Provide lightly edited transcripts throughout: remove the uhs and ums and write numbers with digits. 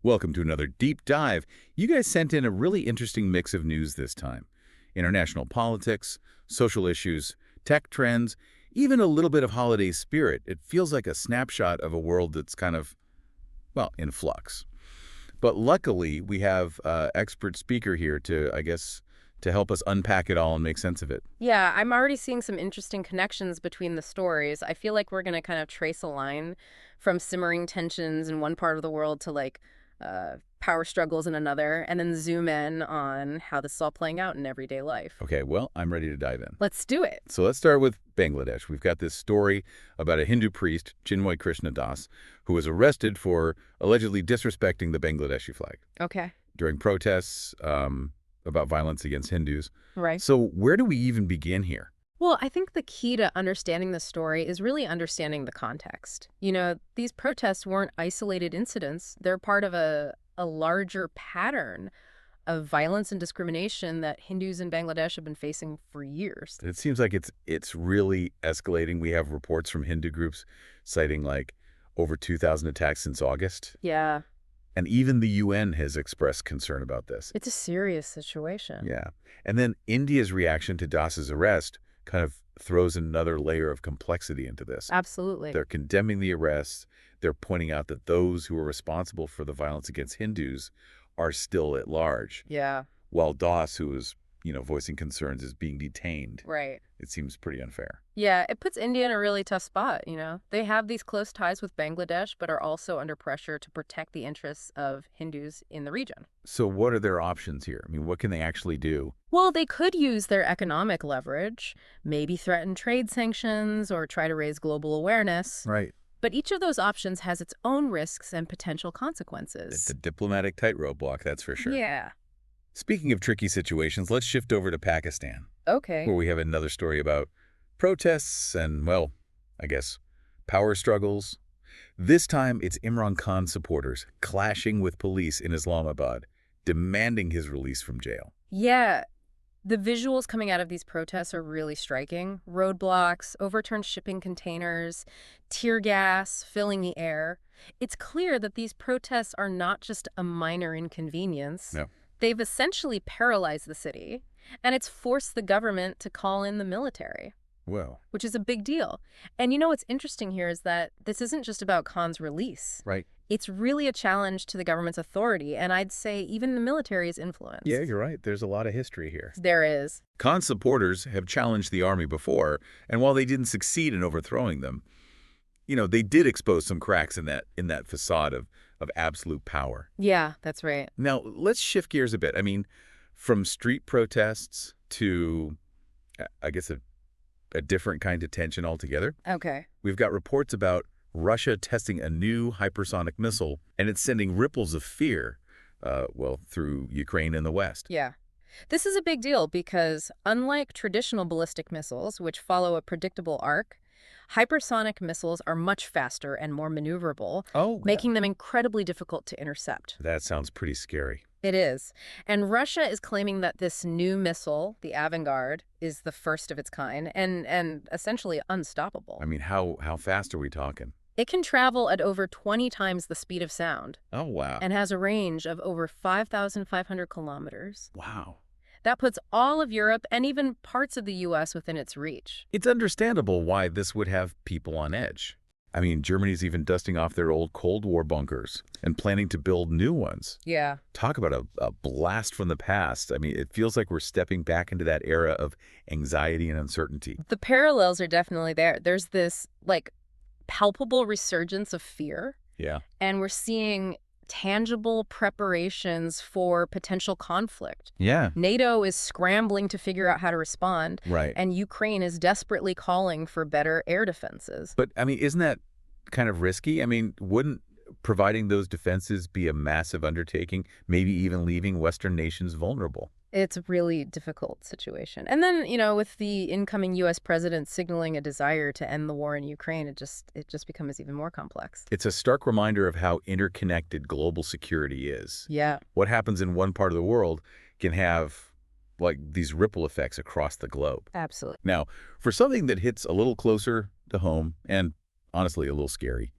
Welcome to another deep dive. You guys sent in a really interesting mix of news this time. International politics, social issues, tech trends, even a little bit of holiday spirit. It feels like a snapshot of a world that's kind of, well, in flux. But luckily, we have an expert speaker here to, I guess, to help us unpack it all and make sense of it. Yeah, I'm already seeing some interesting connections between the stories. I feel like we're going to kind of trace a line from simmering tensions in one part of the world to power struggles in another, and then zoom in on how this is all playing out in everyday life. Okay, well, I'm ready to dive in. Let's do it. So let's start with Bangladesh. We've got this story about a Hindu priest, Chinmoy Krishna Das, who was arrested for allegedly disrespecting the Bangladeshi flag Okay. during protests about violence against Hindus. Right. So where do we even begin here? Well, I think the key to understanding the story is really understanding the context. You know, these protests weren't isolated incidents. They're part of a larger pattern of violence and discrimination that Hindus in Bangladesh have been facing for years. It seems like it's really escalating. We have reports from Hindu groups citing like over 2,000 attacks since August. Yeah, And even the UN has expressed concern about this. it's a serious situation. Yeah. And then India's reaction to Das's arrest kind of throws another layer of complexity into this. Absolutely. They're condemning the arrests. They're pointing out that those who are responsible for the violence against Hindus are still at large, Yeah, while Das, who is, voicing concerns, is being detained. right. It seems pretty unfair. Yeah, it puts India in a really tough spot, you know. They have these close ties with Bangladesh, but are also under pressure to protect the interests of Hindus in the region. So what are their options here? I mean, what can they actually do? Well, they could use their economic leverage, maybe threaten trade sanctions or try to raise global awareness. Right. But each of those options has its own risks and potential consequences. It's a diplomatic tightrope walk, that's for sure. Yeah. Speaking of tricky situations, let's shift over to Pakistan, Okay. where we have another story about protests and, well, I guess, power struggles. This time, it's Imran Khan supporters clashing with police in Islamabad, demanding his release from jail. Yeah. The visuals coming out of these protests are really striking. Roadblocks, overturned shipping containers, tear gas filling the air. It's clear that these protests are not just a minor inconvenience. No. They've essentially paralyzed the city, and it's forced the government to call in the military, Well, which is a big deal. And you know what's interesting here is that this isn't just about Khan's release. right. It's really a challenge to the government's authority, and I'd say even the military's influence. Yeah, you're right. There's a lot of history here. There is. Khan's supporters have challenged the army before, and while they didn't succeed in overthrowing them, they did expose some cracks in that facade of absolute power. Yeah, that's right. Now, let's shift gears a bit. I mean, from street protests to, I guess, a different kind of tension altogether. Okay. We've got reports about Russia testing a new hypersonic missile, and it's sending ripples of fear, through Ukraine and the West. Yeah. This is a big deal because unlike traditional ballistic missiles, which follow a predictable arc, hypersonic missiles are much faster and more maneuverable, Oh, making them incredibly difficult to intercept. that sounds pretty scary. It is. And Russia is claiming that this new missile, the Avangard, is the first of its kind and essentially unstoppable. I mean, how fast are we talking? It can travel at over 20 times the speed of sound Oh, wow. and has a range of over 5,500 kilometers. Wow. That puts all of Europe and even parts of the U.S. within its reach. It's understandable why this would have people on edge. I mean, Germany's even dusting off their old Cold War bunkers and planning to build new ones. Yeah. Talk about a blast from the past. I mean, it feels like we're stepping back into that era of anxiety and uncertainty. The parallels are definitely there. There's this, palpable resurgence of fear, Yeah. and we're seeing tangible preparations for potential conflict. Yeah. NATO is scrambling to figure out how to respond, Right. and Ukraine is desperately calling for better air defenses. But, I mean, isn't that kind of risky? I mean, wouldn't providing those defenses be a massive undertaking, maybe even leaving Western nations vulnerable? It's a really difficult situation. And then, with the incoming U.S. president signaling a desire to end the war in Ukraine, it just becomes even more complex. It's a stark reminder of how interconnected global security is. Yeah. What happens in one part of the world can have, these ripple effects across the globe. Absolutely. Now, for something that hits a little closer to home and, honestly, a little scary,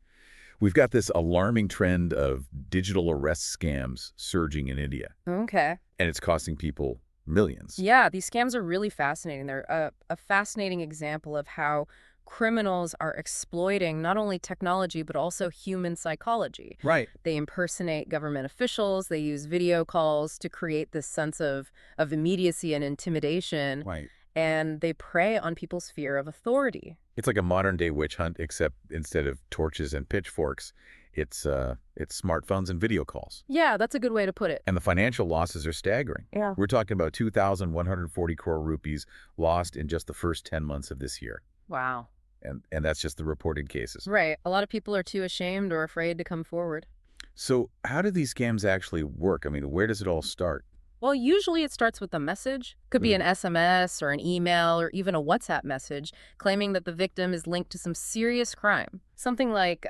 We've got this alarming trend of digital arrest scams surging in India, Okay. and it's costing people millions. Yeah, these scams are really fascinating. They're a fascinating example of how criminals are exploiting not only technology, but also human psychology. Right. They impersonate government officials. They use video calls to create this sense of immediacy and intimidation. Right. And they prey on people's fear of authority. It's like a modern-day witch hunt, except instead of torches and pitchforks, it's smartphones and video calls. Yeah, that's a good way to put it. And the financial losses are staggering. Yeah. We're talking about 2,140 crore rupees lost in just the first 10 months of this year. Wow. And that's just the reported cases. Right. A lot of people are too ashamed or afraid to come forward. So how do these scams actually work? I mean, where does it all start? Well, usually it starts with a message. Could be an SMS or an email or even a WhatsApp message claiming that the victim is linked to some serious crime. Something like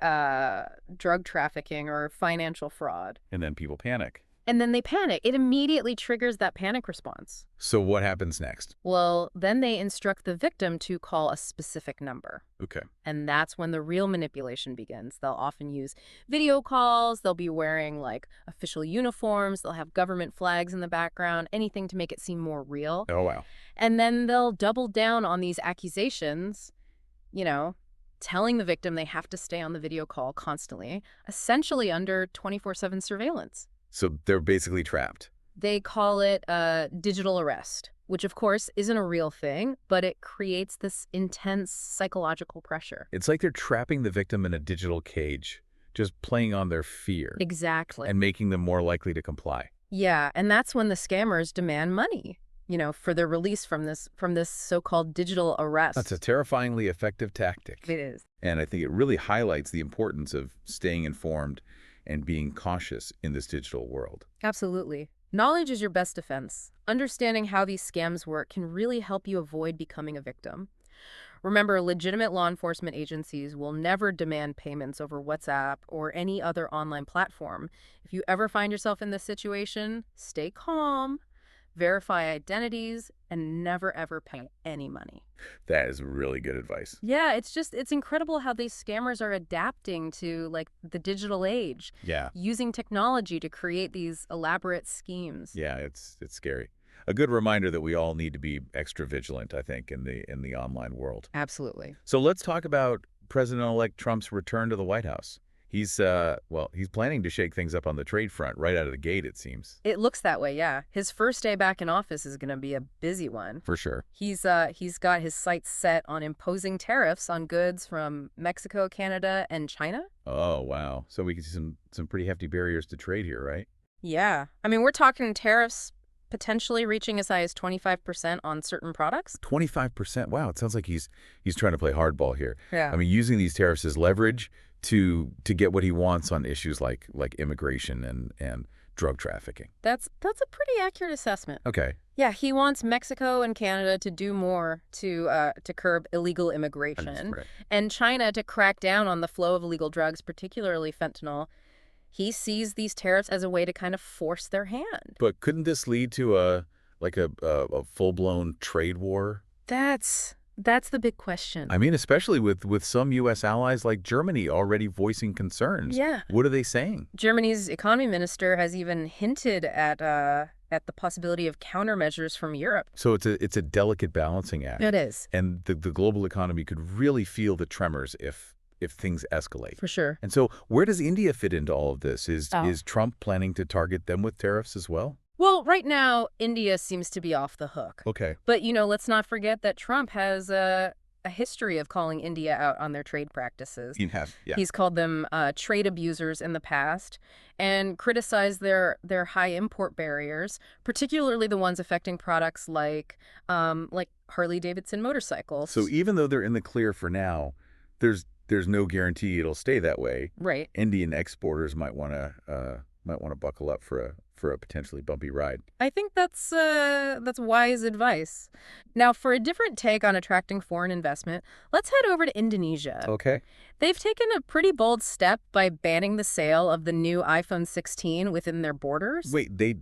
drug trafficking or financial fraud. And then people panic. And then they panic. It immediately triggers that panic response. So what happens next? Well, then they instruct the victim to call a specific number. Okay. And that's when the real manipulation begins. They'll often use video calls. They'll be wearing like official uniforms. They'll have government flags in the background, anything to make it seem more real. Oh, wow. And then they'll double down on these accusations, you know, telling the victim they have to stay on the video call constantly, essentially under 24/7 surveillance. So they're basically trapped. They call it digital arrest, which of course isn't a real thing, but it creates this intense psychological pressure. It's like they're trapping the victim in a digital cage, just playing on their fear. Exactly. And making them more likely to comply. Yeah, and that's when the scammers demand money, you know, for their release from this so-called digital arrest. That's a terrifyingly effective tactic. It is. And I think it really highlights the importance of staying informed and being cautious in this digital world. Absolutely. Knowledge is your best defense. Understanding how these scams work can really help you avoid becoming a victim. Remember, legitimate law enforcement agencies will never demand payments over WhatsApp or any other online platform. If you ever find yourself in this situation, stay calm, verify identities, and never ever pay any money. That is really good advice. Yeah, it's incredible how these scammers are adapting to like the digital age. Yeah. Using technology to create these elaborate schemes. Yeah, it's scary. A good reminder that we all need to be extra vigilant, I think, in the online world. Absolutely. So let's talk about President-elect Trump's return to the White House. He's planning to shake things up on the trade front right out of the gate, it seems. It looks that way, yeah. His first day back in office is going to be a busy one. For sure. He's got his sights set on imposing tariffs on goods from Mexico, Canada, and China. Oh, wow. So we can see some pretty hefty barriers to trade here, right? Yeah. I mean, we're talking tariffs potentially reaching as high as 25% on certain products. 25%. Wow, it sounds like he's trying to play hardball here. Yeah. I mean, using these tariffs as leverage to get what he wants on issues like immigration and drug trafficking. That's a pretty accurate assessment. Okay. Yeah, he wants Mexico and Canada to do more to curb illegal immigration, Right. and China to crack down on the flow of illegal drugs, particularly fentanyl. He sees these tariffs as a way to kind of force their hand. But couldn't this lead to a full-blown trade war? That's the big question. I mean, especially with some U.S. allies like Germany already voicing concerns. Yeah. What are they saying? Germany's economy minister has even hinted at the possibility of countermeasures from Europe. So it's a delicate balancing act. It is. And the global economy could really feel the tremors if things escalate. For sure. And so where does India fit into all of this? Is Trump planning to target them with tariffs as well? Well, right now, India seems to be off the hook. Okay. But, let's not forget that Trump has a history of calling India out on their trade practices. He has, yeah. He's called them trade abusers in the past and criticized their high import barriers, particularly the ones affecting products like Harley-Davidson motorcycles. So even though they're in the clear for now, there's no guarantee it'll stay that way. Right. Indian exporters might want to buckle up for a potentially bumpy ride. I think that's wise advice. Now, for a different take on attracting foreign investment, let's head over to Indonesia. Okay. They've taken a pretty bold step by banning the sale of the new iPhone 16 within their borders. Wait, they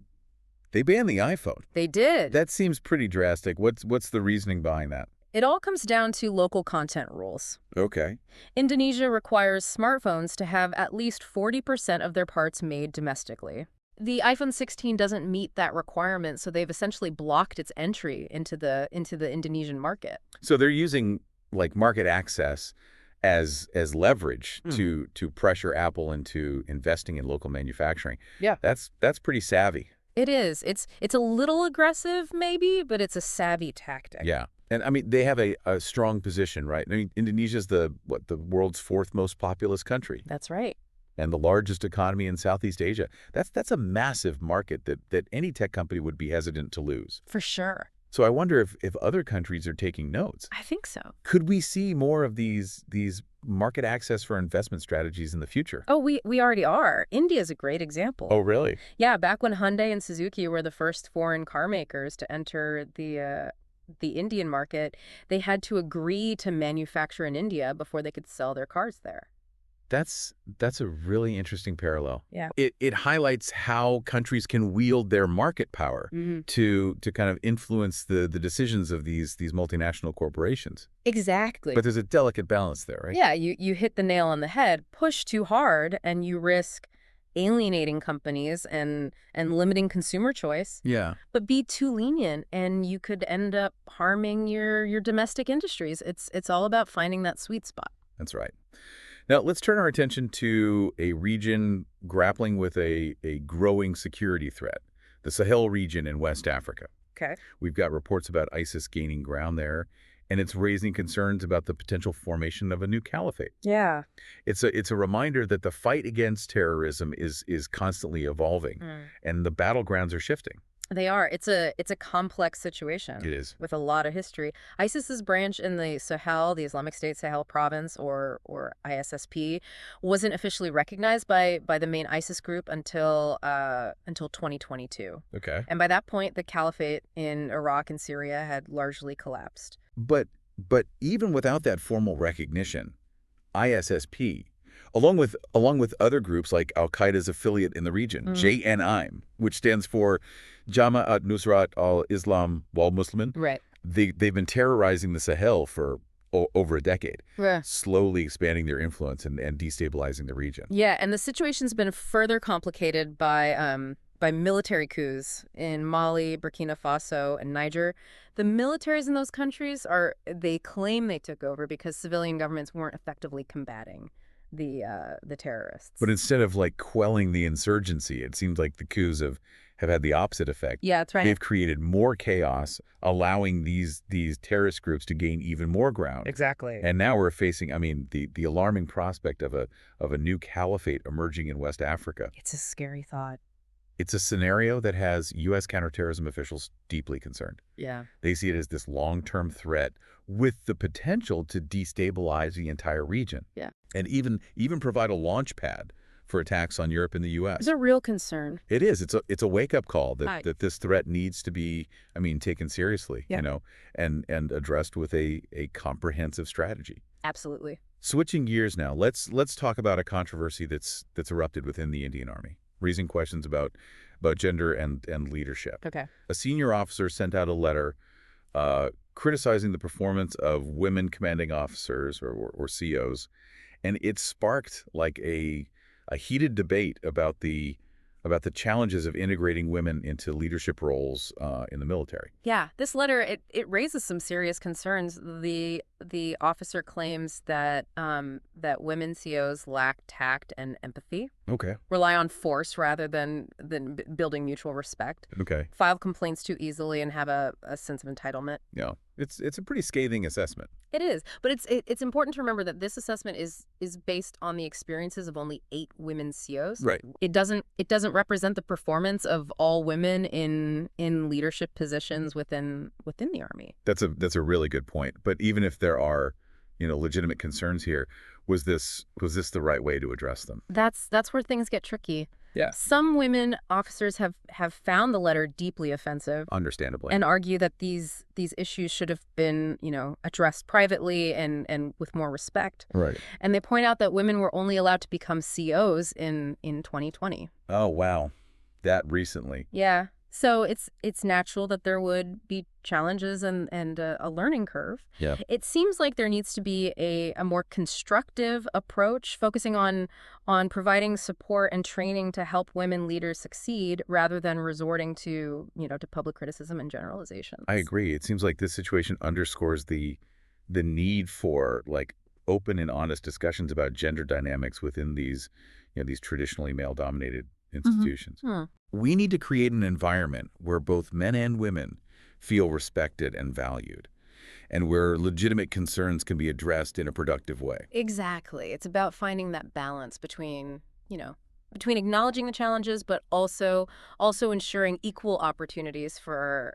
banned the iPhone? They did. That seems pretty drastic. What's the reasoning behind that? It all comes down to local content rules. Okay. Indonesia requires smartphones to have at least 40% of their parts made domestically. The iPhone 16 doesn't meet that requirement, so they've essentially blocked its entry into the Indonesian market. So they're using like market access as leverage to pressure Apple into investing in local manufacturing. Yeah. That's pretty savvy. It is. It's a little aggressive, maybe, but it's a savvy tactic. Yeah. And I mean, they have a strong position, right? I mean, Indonesia's the world's fourth most populous country That's right. and the largest economy in Southeast Asia. That's a massive market that any tech company would be hesitant to lose. For sure. So I wonder if other countries are taking notes. I think so. Could we see more of these market access for investment strategies in the future? Oh, we already are. India's a great example. Oh, really? Yeah, back when Hyundai and Suzuki were the first foreign car makers to enter the Indian market, they had to agree to manufacture in India before they could sell their cars there. That's a really interesting parallel. Yeah. It highlights how countries can wield their market power to kind of influence the decisions of these multinational corporations. Exactly. But there's a delicate balance there, right? Yeah, you hit the nail on the head. Push too hard and you risk alienating companies and limiting consumer choice. Yeah. But be too lenient and you could end up harming your domestic industries. It's all about finding that sweet spot. That's right. Now, let's turn our attention to a region grappling with a growing security threat, the Sahel region in West Africa. Okay. We've got reports about ISIS gaining ground there, and it's raising concerns about the potential formation of a new caliphate. Yeah. It's a reminder that the fight against terrorism is constantly evolving, and the battlegrounds are shifting. They are. It's a complex situation. It is. With a lot of history. ISIS's branch in the Sahel, the Islamic State Sahel Province, or ISSP, wasn't officially recognized by the main ISIS group until 2022. Okay. And by that point, the caliphate in Iraq and Syria had largely collapsed. But even without that formal recognition, ISSP, along with other groups like Al-Qaeda's affiliate in the region, JNI, which stands for Jama'at Nusrat al-Islam wal-Muslimin, Right. they've been terrorizing the Sahel for over a decade, Yeah. slowly expanding their influence and destabilizing the region. Yeah, and the situation's been further complicated by military coups in Mali, Burkina Faso, and Niger. The militaries in those countries they claim they took over because civilian governments weren't effectively combating the terrorists. But instead of like quelling the insurgency, it seems like the coups have had the opposite effect. Yeah, that's right. They've created more chaos, allowing these terrorist groups to gain even more ground. Exactly. And now we're facing, I mean, the alarming prospect of a new caliphate emerging in West Africa. It's a scary thought. It's a scenario that has U.S. counterterrorism officials deeply concerned. Yeah. They see it as this long-term threat with the potential to destabilize the entire region. Yeah. And even provide a launch pad for attacks on Europe and the U.S. It's a real concern. It is. It's a wake-up call that, Right. that this threat needs to be, taken seriously, Yeah. and addressed with a comprehensive strategy. Absolutely. Switching gears now, let's talk about a controversy that's erupted within the Indian Army, raising questions about gender and leadership. Okay. A senior officer sent out a letter criticizing the performance of women commanding officers or COs, and it sparked like a heated debate about the challenges of integrating women into leadership roles in the military. Yeah, this letter, it raises some serious concerns. The officer claims that that women COs lack tact and empathy, Okay. rely on force rather than building mutual respect, Okay. file complaints too easily, and have a sense of entitlement. Yeah. It's a pretty scathing assessment. It is, but it's important to remember that this assessment is based on the experiences of only 8 women COs. Right. It doesn't represent the performance of all women in leadership positions within the Army. That's a really good point. But even if there are, legitimate concerns here, was this the right way to address them? That's where things get tricky. Yeah. Some women officers have found the letter deeply offensive Understandably. and argue that these issues should have been, addressed privately and with more respect. Right. And they point out that women were only allowed to become COs in 2020. Oh, wow. That recently. Yeah. So it's natural that there would be challenges and a learning curve. Yeah. It seems like there needs to be a more constructive approach, focusing on providing support and training to help women leaders succeed, rather than resorting to public criticism and generalizations. I agree. It seems like this situation underscores the need for like open and honest discussions about gender dynamics within these traditionally male-dominated institutions. Hmm. We need to create an environment where both men and women feel respected and valued, and where legitimate concerns can be addressed in a productive way. Exactly. It's about finding that balance between acknowledging the challenges, but also ensuring equal opportunities for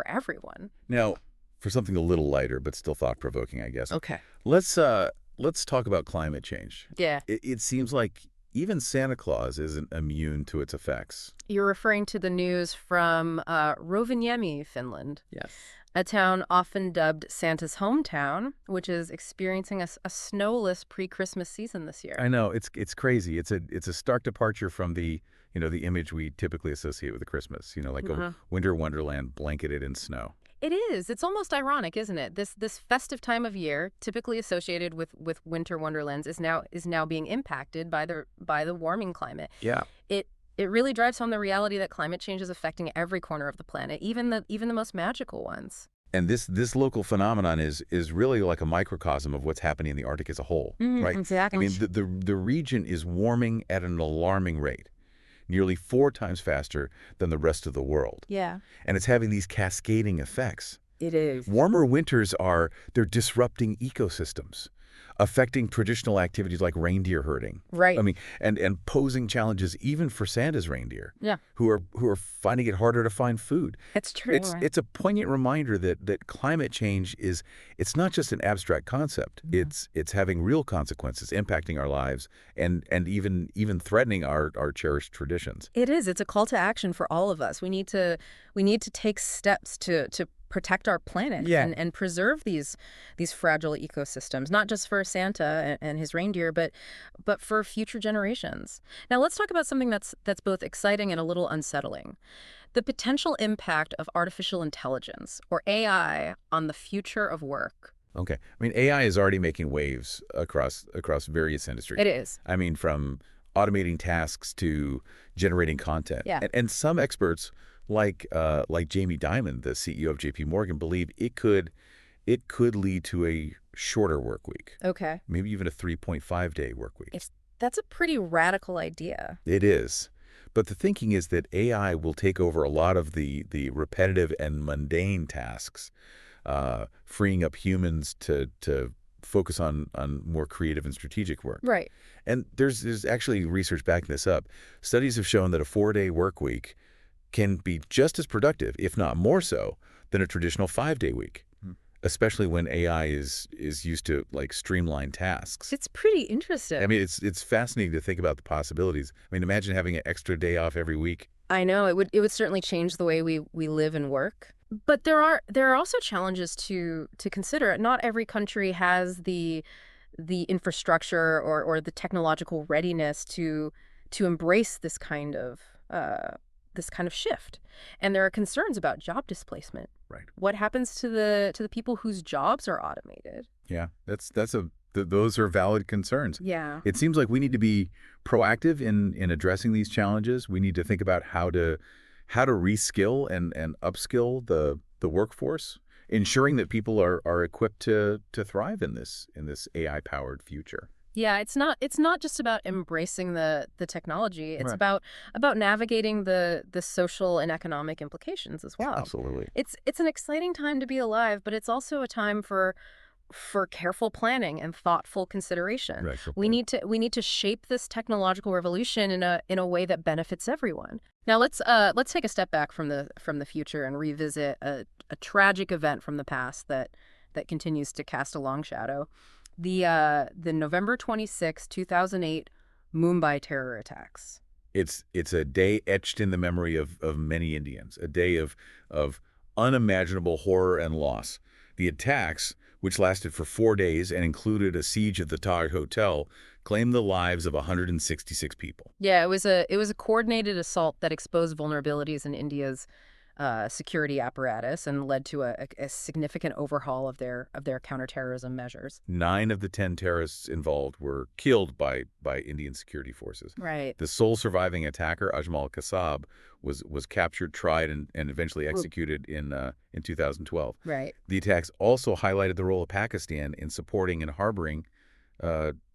everyone. Now, for something a little lighter but still thought-provoking, I guess, Okay. let's talk about climate change. Yeah. It seems like even Santa Claus isn't immune to its effects. You're referring to the news from Rovaniemi, Finland, Yes. a town often dubbed Santa's hometown, which is experiencing a snowless pre-Christmas season this year. I know it's crazy. It's a stark departure from the image we typically associate with Christmas. Like a winter wonderland blanketed in snow. It is. It's almost ironic, isn't it? This festive time of year, typically associated with winter wonderlands, is now being impacted by the warming climate. Yeah. It really drives home the reality that climate change is affecting every corner of the planet, even the most magical ones. And this local phenomenon is really like a microcosm of what's happening in the Arctic as a whole, right? Exactly. I mean, the region is warming at an alarming rate, nearly 4 times faster than the rest of the world. Yeah. And it's having these cascading effects. It is. Warmer winters they're disrupting ecosystems, affecting traditional activities like reindeer herding. Right. I mean, and posing challenges even for Santa's reindeer. Yeah. Who are finding it harder to find food. It's true. It's a poignant reminder that climate change it's not just an abstract concept. It's having real consequences, impacting our lives and even threatening our cherished traditions. It is. It's a call to action for all of us. We need to take steps to protect our planet and preserve these fragile ecosystems, not just for Santa and his reindeer, but for future generations. Now let's talk about something that's both exciting and a little unsettling. The potential impact of artificial intelligence, or AI, on the future of work. Okay. I mean, AI is already making waves across various industries. It is. I mean, from automating tasks to generating content. Yeah. And some experts like Jamie Dimon, the CEO of JP Morgan, believe it could lead to a shorter work week. Okay. Maybe even a 3.5-day work week. That's a pretty radical idea. It is. But the thinking is that AI will take over a lot of the repetitive and mundane tasks, freeing up humans to focus on more creative and strategic work. Right. And there's actually research backing this up. Studies have shown that a 4-day work week can be just as productive, if not more so, than a traditional 5-day week, especially when AI is used to like streamline tasks. It's pretty interesting. I mean, it's fascinating to think about the possibilities. I mean, imagine having an extra day off every week. I know it would certainly change the way we live and work. But there are also challenges to consider. Not every country has the infrastructure or the technological readiness to embrace this kind of shift. And there are concerns about job displacement. Right. What happens to the people whose jobs are automated? Yeah, those are valid concerns. Yeah. It seems like we need to be proactive in addressing these challenges. We need to think about how to reskill and upskill the workforce, ensuring that people are equipped to thrive in this AI-powered future. Yeah, it's not just about embracing the technology. It's Right. about navigating the social and economic implications as well. Absolutely. It's an exciting time to be alive, but it's also a time for careful planning and thoughtful consideration. Right, good We point. need to shape this technological revolution in a way that benefits everyone. Now let's take a step back from the future and revisit a tragic event from the past that continues to cast a long shadow. The November 26, 2008 Mumbai terror attacks. It's a day etched in the memory of many Indians, a day of unimaginable horror and loss. The attacks, which lasted for 4 days and included a siege of the Taj Hotel, claimed the lives of 166 people. Yeah, it was a coordinated assault that exposed vulnerabilities in India's security apparatus and led to a significant overhaul of their counterterrorism measures. 9 of the 10 terrorists involved were killed by Indian security forces. Right. The sole surviving attacker, Ajmal Kasab, was captured, tried, and eventually Oop. executed in 2012. Right. The attacks also highlighted the role of Pakistan in supporting and harboring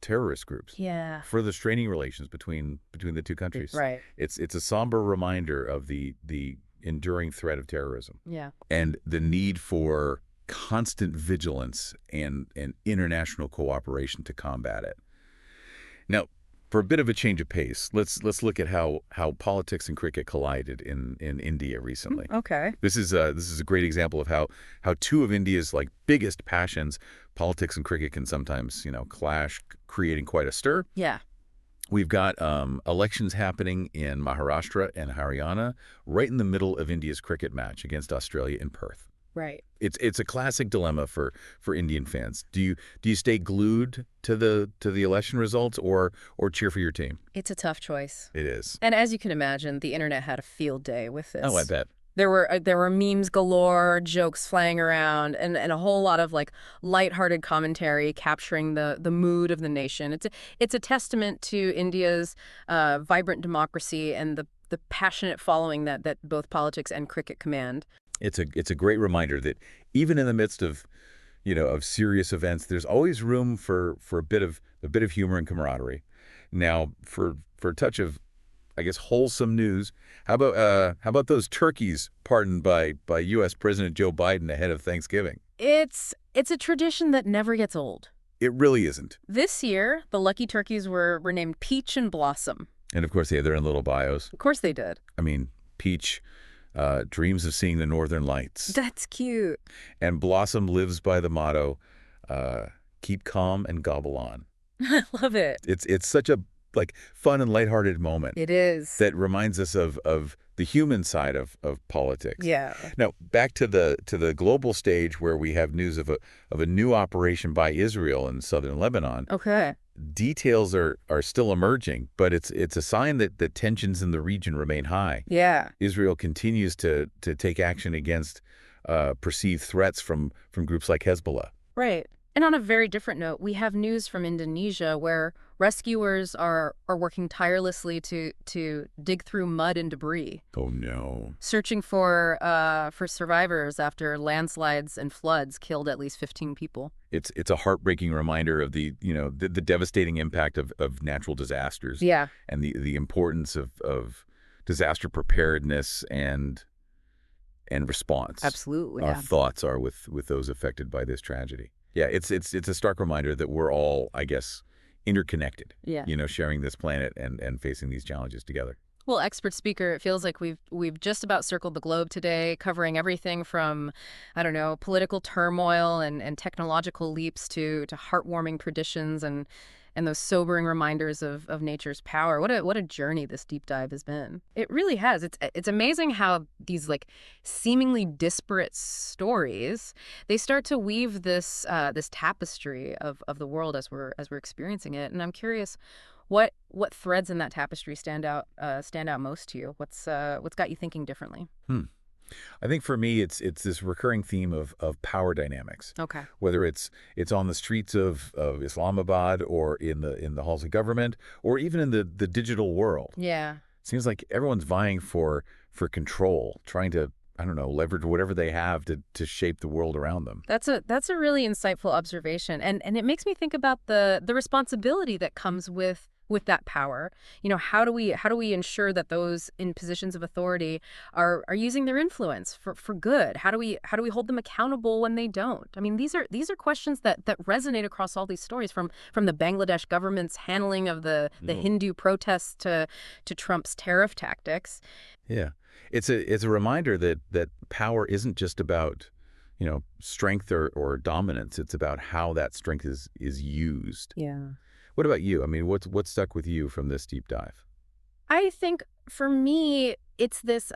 terrorist groups, Yeah. further straining relations between the two countries. Right. It's a somber reminder of the enduring threat of terrorism Yeah. and the need for constant vigilance and international cooperation to combat it. Now, for a bit of a change of pace, let's look at how politics and cricket collided in India recently. Okay. This is a great example of how two of India's biggest passions, politics and cricket, can sometimes clash, creating quite a stir. Yeah. We've got elections happening in Maharashtra and Haryana, right in the middle of India's cricket match against Australia in Perth. Right. It's a classic dilemma for Indian fans. Do you stay glued to the election results or cheer for your team? It's a tough choice. It is. And as you can imagine, the internet had a field day with this. Oh, I bet. There were memes galore, jokes flying around, and a whole lot of lighthearted commentary capturing the mood of the nation. It's a testament to India's vibrant democracy and the passionate following that both politics and cricket command. It's a great reminder that even in the midst of serious events, there's always room for a bit of humor and camaraderie. Now, for a touch of, I guess, wholesome news, how about those turkeys pardoned by U.S. President Joe Biden ahead of Thanksgiving? It's a tradition that never gets old. It really isn't. This year, the lucky turkeys were named Peach and Blossom. And of course, they're in little bios. Of course they did. I mean, Peach dreams of seeing the northern lights. That's cute. And Blossom lives by the motto, keep calm and gobble on. I love it. It's such a fun and lighthearted moment. It is. That reminds us of the human side of politics. Yeah. Now, back to the global stage where we have news of a new operation by Israel in southern Lebanon. Okay. Details are still emerging, but it's a sign that the tensions in the region remain high. Yeah. Israel continues to take action against perceived threats from groups like Hezbollah. Right. And on a very different note, we have news from Indonesia where rescuers are working tirelessly to dig through mud and debris. Oh no! Searching for survivors after landslides and floods killed at least 15 people. It's a heartbreaking reminder of the devastating impact of natural disasters. Yeah. And the importance of disaster preparedness and response. Absolutely. Our Yeah. thoughts are with those affected by this tragedy. Yeah, it's a stark reminder that we're all, I guess, interconnected. Yeah. Sharing this planet and facing these challenges together. Well, expert speaker, it feels like we've just about circled the globe today, covering everything from, I don't know, political turmoil and technological leaps to heartwarming traditions and those sobering reminders of nature's power. What a journey this deep dive has been. It really has. It's amazing how these seemingly disparate stories, they start to weave this tapestry of the world as we're experiencing it. And I'm curious, what threads in that tapestry stand out most to you? What's got you thinking differently? I think for me, it's this recurring theme of power dynamics. Okay. Whether it's on the streets of Islamabad or in the halls of government or even in the digital world. Yeah. It seems like everyone's vying for control, trying to, I don't know, leverage whatever they have to shape the world around them. That's a really insightful observation, and it makes me think about the responsibility that comes with that power. How do we ensure that those in positions of authority are using their influence for good? How do we hold them accountable when they don't? I mean, these are questions that resonate across all these stories, from the Bangladesh government's handling of the Hindu protests to Trump's tariff tactics. Yeah. It's a reminder that power isn't just about strength or dominance. It's about how that strength is used. Yeah. What about you? I mean, what's stuck with you from this deep dive? I think for me, it's this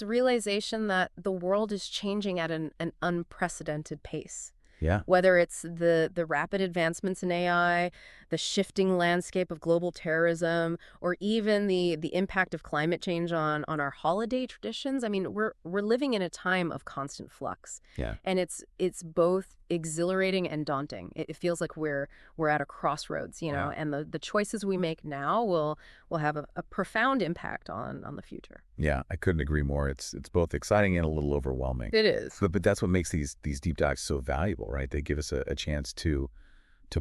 realization that the world is changing at an unprecedented pace. Yeah. Whether it's the rapid advancements in AI, the shifting landscape of global terrorism, or even the impact of climate change on our holiday traditions. I mean, we're living in a time of constant flux. Yeah. And it's both exhilarating and daunting. It feels like we're at a crossroads, Yeah. and the choices we make now will have a profound impact on the future. Yeah, I couldn't agree more. It's both exciting and a little overwhelming. It is. But that's what makes these deep dives so valuable, right? They give us a chance to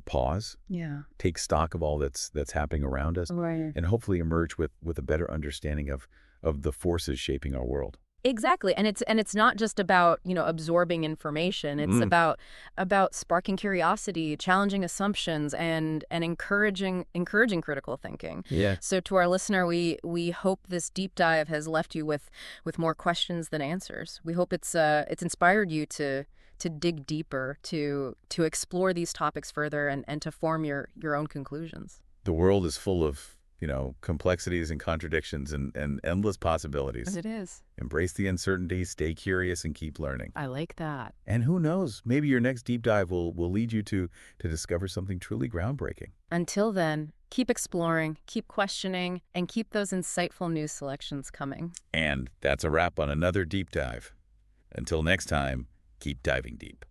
pause, Yeah. take stock of all that's happening around us, Right. and hopefully emerge with a better understanding of the forces shaping our world. Exactly. And it's not just about, absorbing information. It's Mm, about sparking curiosity, challenging assumptions, and encouraging critical thinking. yeah. So to our listener, we hope this deep dive has left you with more questions than answers. We hope it's inspired you to dig deeper, to explore these topics further and to form your own conclusions. The world is full of, complexities and contradictions and endless possibilities. It is. Embrace the uncertainty, stay curious, and keep learning. I like that. And who knows, maybe your next deep dive will lead you to discover something truly groundbreaking. Until then, keep exploring, keep questioning, and keep those insightful news selections coming. And that's a wrap on another deep dive. Until next time, keep diving deep.